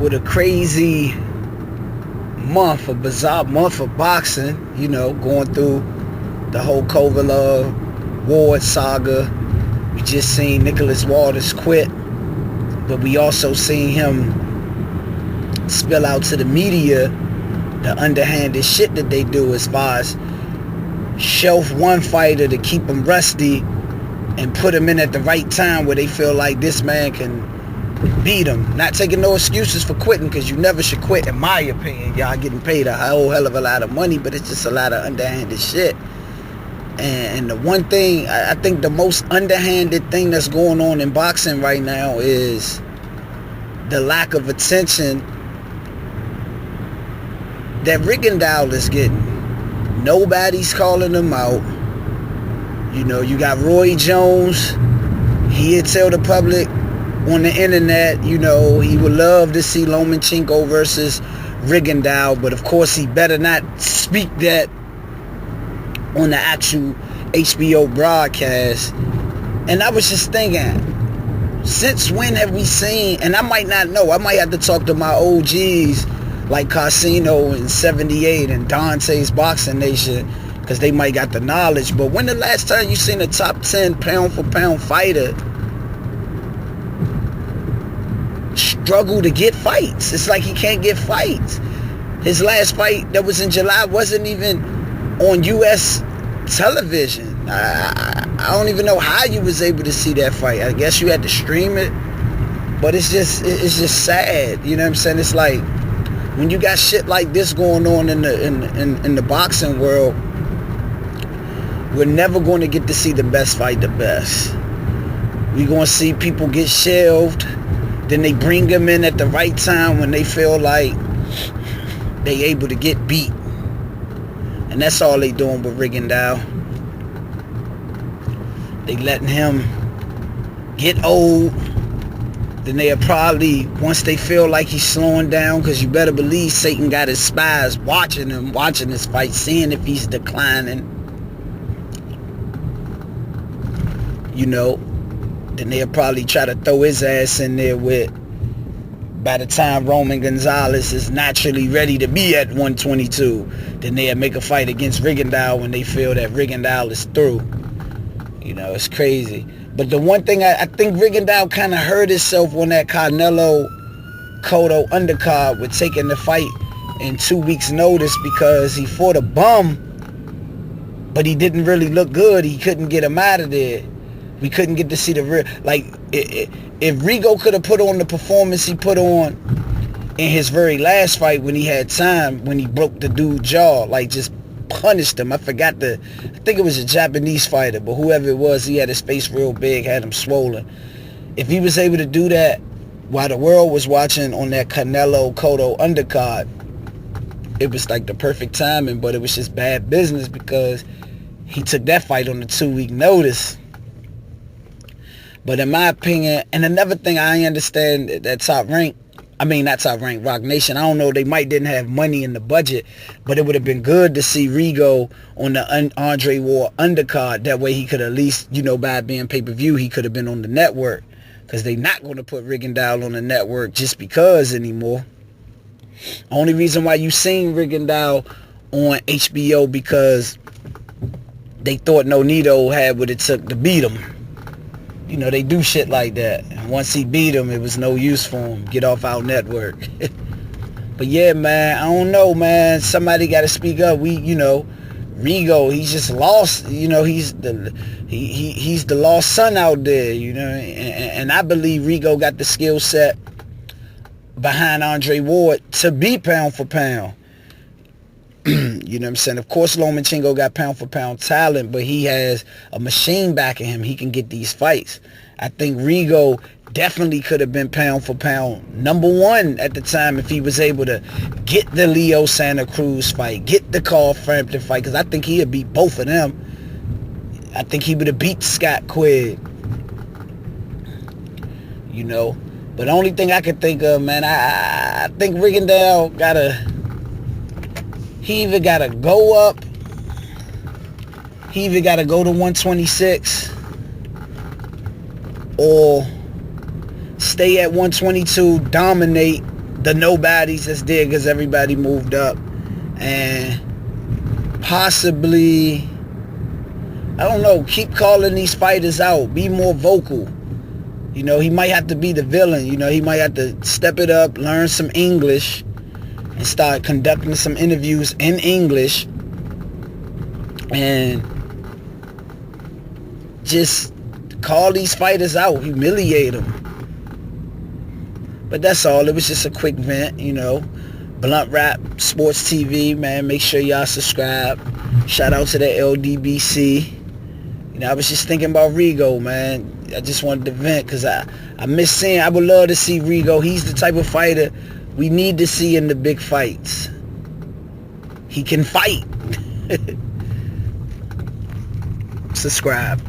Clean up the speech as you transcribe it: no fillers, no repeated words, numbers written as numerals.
with a crazy month, a bizarre month of boxing, you know, going through the whole COVID Ward saga. We just seen Nicholas Waters quit, but we also seen him spill out to the media the underhanded shit that they do as far as shelf one fighter to keep him rusty and put him in at the right time where they feel like this man can beat him. Not taking no excuses for quitting, because you never should quit, in my opinion. Y'all getting paid a whole hell of a lot of money, but it's just a lot of underhanded shit. And the one thing, I think the most underhanded thing that's going on in boxing right now is the lack of attention that Rigondeaux is getting. Nobody's calling him out. You know, you got Roy Jones. He'd tell the public on the internet, you know, he would love to see Lomachenko versus Rigondeaux, but of course he better not speak that on the actual HBO broadcast. And I was just thinking, since when have we seen, and I might not know, I might have to talk to my OGs like Casino in 78 and Dante's Boxing Nation, because they might got the knowledge. But when the last time you seen a top 10 pound for pound fighter struggle to get fights? It's like he can't get fights. His last fight that was in July wasn't even on US television. I don't even know how you was able to see that fight. I guess you had to stream it. But it's just sad. You know what I'm saying? It's like when you got shit like this going on in the boxing world, we're never going to get to see the best fight the best. We're going to see people get shelved. Then they bring them in at the right time when they feel like they able to get beat. And that's all they doing with Rigondeaux. They letting him get old. Then they'll probably, once they feel like he's slowing down, because you better believe Satan got his spies watching him, watching his fight, seeing if he's declining. You know, then they'll probably try to throw his ass in there with, by the time Roman Gonzalez is naturally ready to be at 122, then they'll make a fight against Rigondeaux when they feel that Rigondeaux is through. You know, it's crazy. But the one thing I think Rigondeaux kind of hurt himself on that Canelo Cotto undercard with taking the fight in 2 weeks notice, because he fought a bum, but he didn't really look good. He couldn't get him out of there. We couldn't get to see the real, like, if RIGO could have put on the performance he put on in his very last fight when he had time, when he broke the dude's jaw, like just punished him. I think it was a Japanese fighter, but whoever it was, he had his face real big, had him swollen. If he was able to do that while the world was watching on that Canelo Cotto undercard, it was like the perfect timing, but it was just bad business because he took that fight on a 2-week notice. But in my opinion, and another thing I understand, that Top Rank, not Top Rank, Rock Nation, I don't know, they might didn't have money in the budget, but it would have been good to see RIGO on the Andre Ward undercard. That way he could at least, you know, by being pay-per-view, he could have been on the network, because they not going to put Rigondeaux on the network just because anymore. Only reason why you seen Rigondeaux on HBO because they thought Nonito had what it took to beat him. You know, they do shit like that. Once he beat him, it was no use for him. Get off our network. But yeah, man, I don't know, man. Somebody got to speak up. RIGO, he's just lost. You know, he's the lost son out there, you know. And I believe RIGO got the skill set behind Andre Ward to be pound for pound. You know what I'm saying? Of course, Lomachenko got pound for pound talent, but he has a machine backing him. He can get these fights. I think RIGO definitely could have been pound for pound #1 at the time if he was able to get the Leo Santa Cruz fight, get the Carl Frampton fight, because I think he would beat both of them. I think he would have beat Scott Quigg. You know? But the only thing I can think of, man, I think Rigondeaux he either got to go up, he either got to go to 126 or stay at 122, dominate the nobodies that's there because everybody moved up. And possibly, I don't know, keep calling these fighters out. Be more vocal. You know, he might have to be the villain. You know, he might have to step it up, learn some English, and start conducting some interviews in English. And just call these fighters out, humiliate them. But that's all. It was just a quick vent, you know. Blunt Rap Sports TV, man. Make sure y'all subscribe. Shout out to the LDBC. You know, I was just thinking about RIGO, man. I just wanted to vent because I miss seeing. I would love to see RIGO. He's the type of fighter we need to see in the big fights. He can fight. Subscribe.